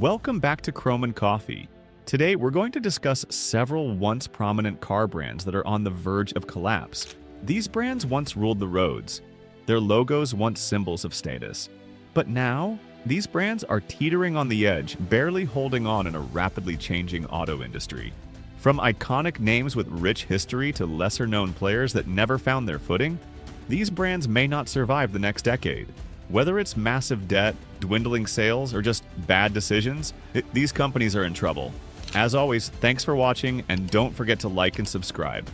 Welcome back to Chrome and Coffee. Today, we're going to discuss several once prominent car brands that are on the verge of collapse. These brands once ruled the roads. Their logos once symbols of status. But now, these brands are teetering on the edge, barely holding on in a rapidly changing auto industry. From iconic names with rich history to lesser-known players that never found their footing, these brands may not survive the next decade. Whether it's massive debt, dwindling sales, or just bad decisions, these companies are in trouble. As always, thanks for watching, and don't forget to like and subscribe.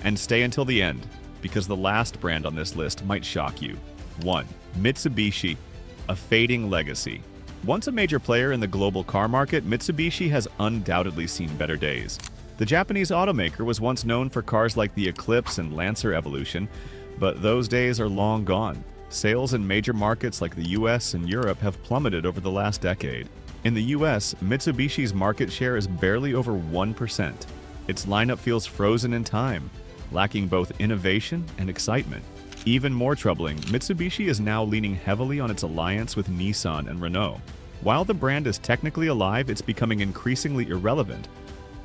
And stay until the end, because the last brand on this list might shock you. 1. Mitsubishi, a fading legacy. Once a major player in the global car market, Mitsubishi has undoubtedly seen better days. The Japanese automaker was once known for cars like the Eclipse and Lancer Evolution, but those days are long gone. Sales in major markets like the US and Europe have plummeted over the last decade. In the US, Mitsubishi's market share is barely over 1%. Its lineup feels frozen in time, lacking both innovation and excitement. Even more troubling, Mitsubishi is now leaning heavily on its alliance with Nissan and Renault. While the brand is technically alive, it's becoming increasingly irrelevant,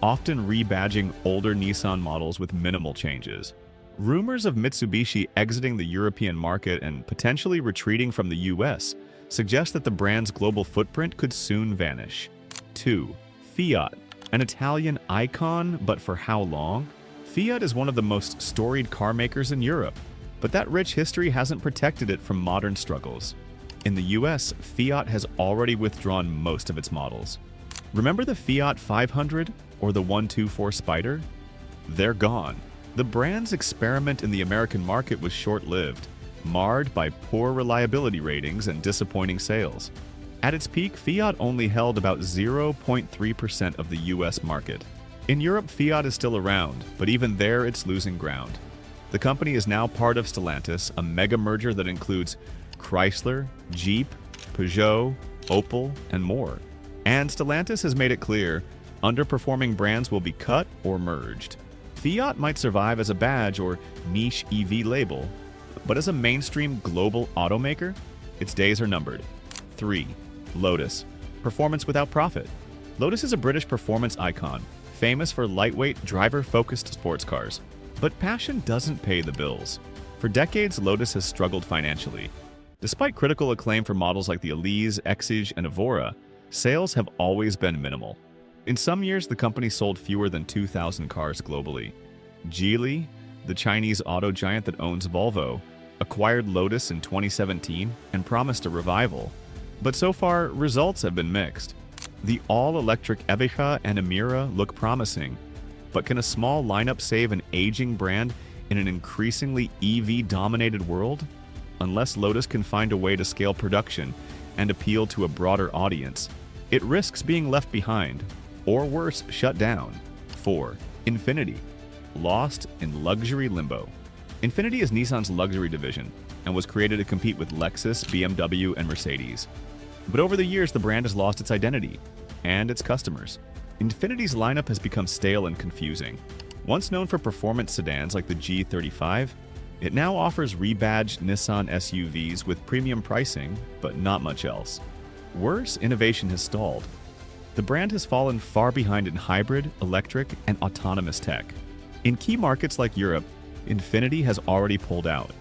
often rebadging older Nissan models with minimal changes. Rumors of Mitsubishi exiting the European market and potentially retreating from the US suggest that the brand's global footprint could soon vanish. 2. Fiat, an Italian icon, but for how long? Fiat is one of the most storied car makers in Europe, but that rich history hasn't protected it from modern struggles. In the US, Fiat has already withdrawn most of its models. Remember the Fiat 500 or the 124 Spider? They're gone. The brand's experiment in the American market was short-lived, marred by poor reliability ratings and disappointing sales. At its peak, Fiat only held about 0.3% of the US market. In Europe, Fiat is still around, but even there it's losing ground. The company is now part of Stellantis, a mega merger that includes Chrysler, Jeep, Peugeot, Opel, and more. And Stellantis has made it clear, underperforming brands will be cut or merged. Fiat might survive as a badge or niche EV label, but as a mainstream global automaker, its days are numbered. 3. Lotus, performance without profit. Lotus is a British performance icon, famous for lightweight, driver-focused sports cars. But passion doesn't pay the bills. For decades, Lotus has struggled financially. Despite critical acclaim for models like the Elise, Exige, and Evora, sales have always been minimal. In some years, the company sold fewer than 2,000 cars globally. Geely, the Chinese auto giant that owns Volvo, acquired Lotus in 2017 and promised a revival. But so far, results have been mixed. The all-electric Evoque and Emira look promising, but can a small lineup save an aging brand in an increasingly EV-dominated world? Unless Lotus can find a way to scale production and appeal to a broader audience, it risks being left behind, or worse, shut down. 4. Infiniti, lost in luxury limbo. Infiniti is Nissan's luxury division and was created to compete with Lexus, BMW, and Mercedes. But over the years, the brand has lost its identity and its customers. Infiniti's lineup has become stale and confusing. Once known for performance sedans like the G35, it now offers rebadged Nissan SUVs with premium pricing, but not much else. Worse, innovation has stalled. The brand has fallen far behind in hybrid, electric, and autonomous tech. In key markets like Europe, Infiniti has already pulled out.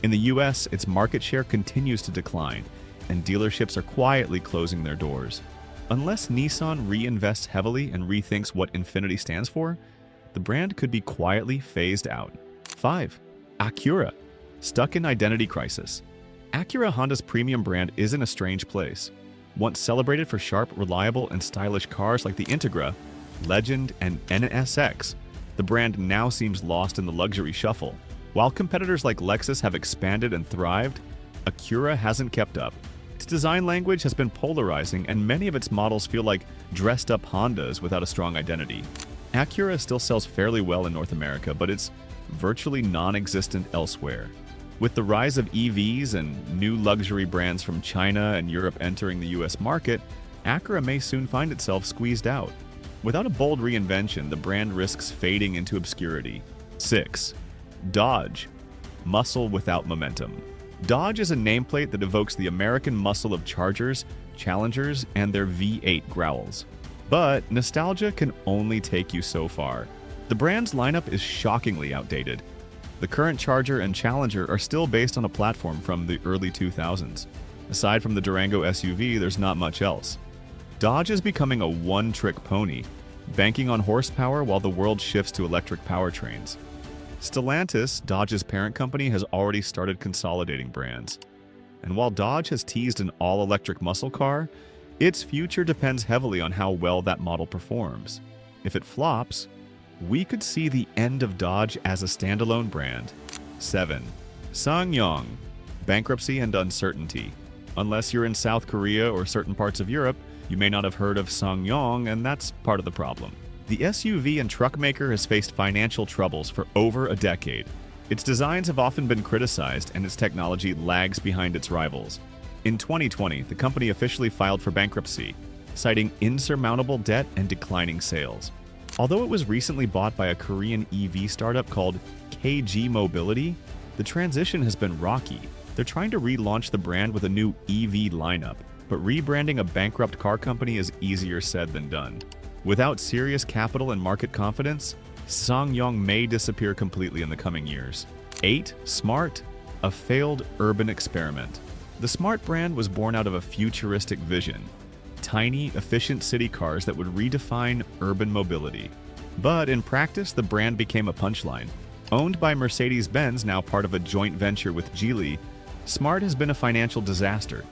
In the US, its market share continues to decline, and dealerships are quietly closing their doors. Unless Nissan reinvests heavily and rethinks what Infiniti stands for, the brand could be quietly phased out. 5. Acura, stuck in identity crisis. Acura, Honda's premium brand, is in a strange place. Once celebrated for sharp, reliable, and stylish cars like the Integra, Legend, and NSX, the brand now seems lost in the luxury shuffle. While competitors like Lexus have expanded and thrived, Acura hasn't kept up. Its design language has been polarizing, and many of its models feel like dressed-up Hondas without a strong identity. Acura still sells fairly well in North America, but it's virtually non-existent elsewhere. With the rise of EVs and new luxury brands from China and Europe entering the US market, Acura may soon find itself squeezed out. Without a bold reinvention, the brand risks fading into obscurity. 6. Dodge, muscle without momentum. Dodge is a nameplate that evokes the American muscle of Chargers, Challengers, and their V8 Growls. But nostalgia can only take you so far. The brand's lineup is shockingly outdated. The current Charger and Challenger are still based on a platform from the early 2000s. Aside from the Durango SUV, there's not much else. Dodge is becoming a one-trick pony, banking on horsepower while the world shifts to electric powertrains. Stellantis, Dodge's parent company, has already started consolidating brands. And while Dodge has teased an all-electric muscle car, its future depends heavily on how well that model performs. If it flops, we could see the end of Dodge as a standalone brand. 7. SsangYong, bankruptcy and uncertainty. Unless you're in South Korea or certain parts of Europe, you may not have heard of SsangYong, and that's part of the problem. The SUV and truck maker has faced financial troubles for over a decade. Its designs have often been criticized, and its technology lags behind its rivals. In 2020, the company officially filed for bankruptcy, citing insurmountable debt and declining sales. Although it was recently bought by a Korean EV startup called KG Mobility, the transition has been rocky. They're trying to relaunch the brand with a new EV lineup, but rebranding a bankrupt car company is easier said than done. Without serious capital and market confidence, SsangYong may disappear completely in the coming years. 8. Smart, a failed urban experiment. The Smart brand was born out of a futuristic vision: tiny, efficient city cars that would redefine urban mobility. But in practice, the brand became a punchline. Owned by Mercedes-Benz, now part of a joint venture with Geely, Smart has been a financial disaster.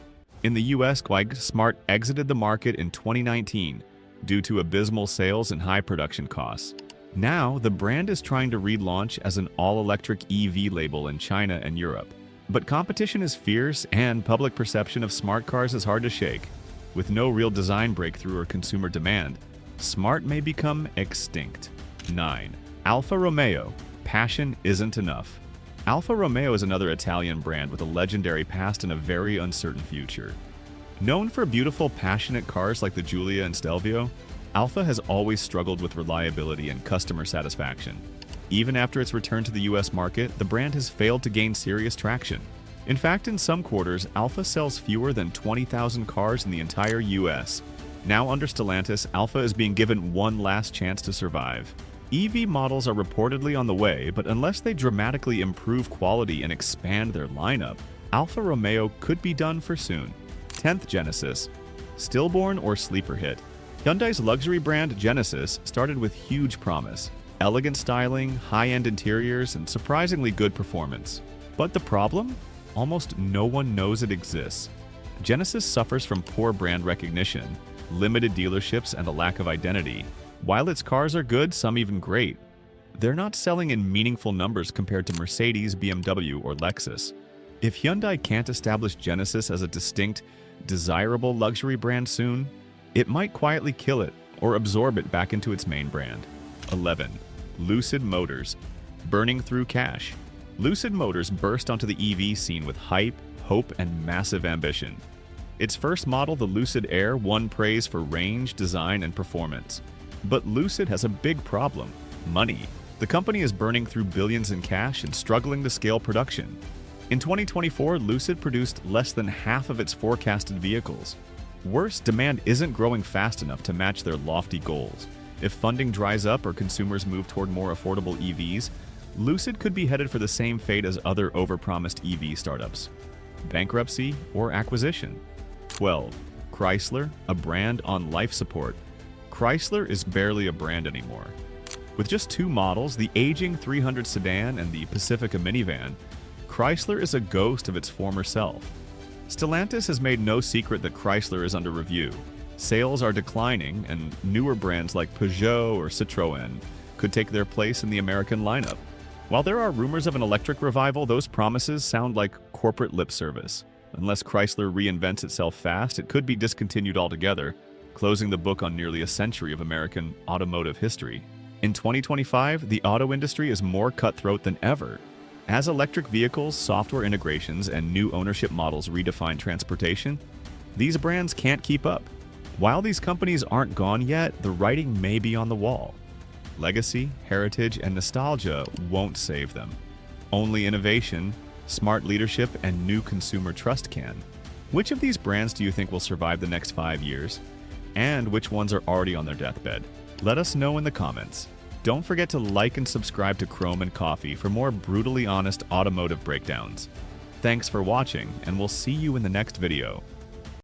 In the US, Smart exited the market in 2019 due to abysmal sales and high production costs. Now, the brand is trying to relaunch as an all-electric EV label in China and Europe. But competition is fierce, and public perception of smart cars is hard to shake. With no real design breakthrough or consumer demand, Smart may become extinct. 9. Alfa Romeo, passion isn't enough. Alfa Romeo is another Italian brand with a legendary past and a very uncertain future. Known for beautiful, passionate cars like the Giulia and Stelvio, Alfa has always struggled with reliability and customer satisfaction. Even after its return to the US market, the brand has failed to gain serious traction. In fact, in some quarters, Alfa sells fewer than 20,000 cars in the entire US. Now under Stellantis, Alfa is being given one last chance to survive. EV models are reportedly on the way, but unless they dramatically improve quality and expand their lineup, Alfa Romeo could be done for soon. 10th Genesis, stillborn or sleeper hit. Hyundai's luxury brand Genesis started with huge promise: elegant styling, high-end interiors, and surprisingly good performance. But the problem? Almost no one knows it exists. Genesis suffers from poor brand recognition, limited dealerships, and a lack of identity. While its cars are good, some even great, they're not selling in meaningful numbers compared to Mercedes, BMW, or Lexus. If Hyundai can't establish Genesis as a distinct, desirable luxury brand soon, it might quietly kill it or absorb it back into its main brand. 11. Lucid Motors, burning through cash. Lucid Motors burst onto the EV scene with hype, hope, and massive ambition. Its first model, the Lucid Air, won praise for range, design, and performance. But Lucid has a big problem: money. The company is burning through billions in cash and struggling to scale production. In 2024, Lucid produced less than half of its forecasted vehicles. Worse, demand isn't growing fast enough to match their lofty goals. If funding dries up or consumers move toward more affordable EVs, Lucid could be headed for the same fate as other overpromised EV startups: bankruptcy or acquisition. 12. Chrysler, a brand on life support. Chrysler is barely a brand anymore. With just two models, the aging 300 sedan and the Pacifica minivan, Chrysler is a ghost of its former self. Stellantis has made no secret that Chrysler is under review. Sales are declining, and newer brands like Peugeot or Citroën could take their place in the American lineup. While there are rumors of an electric revival, those promises sound like corporate lip service. Unless Chrysler reinvents itself fast, it could be discontinued altogether, closing the book on nearly a century of American automotive history. In 2025, the auto industry is more cutthroat than ever. As electric vehicles, software integrations, and new ownership models redefine transportation, these brands can't keep up. While these companies aren't gone yet, the writing may be on the wall. Legacy, heritage, and nostalgia won't save them. Only innovation, smart leadership, and new consumer trust can. Which of these brands do you think will survive the next 5 years? And which ones are already on their deathbed? Let us know in the comments. Don't forget to like and subscribe to Chrome and Coffee for more brutally honest automotive breakdowns. Thanks for watching, and we'll see you in the next video.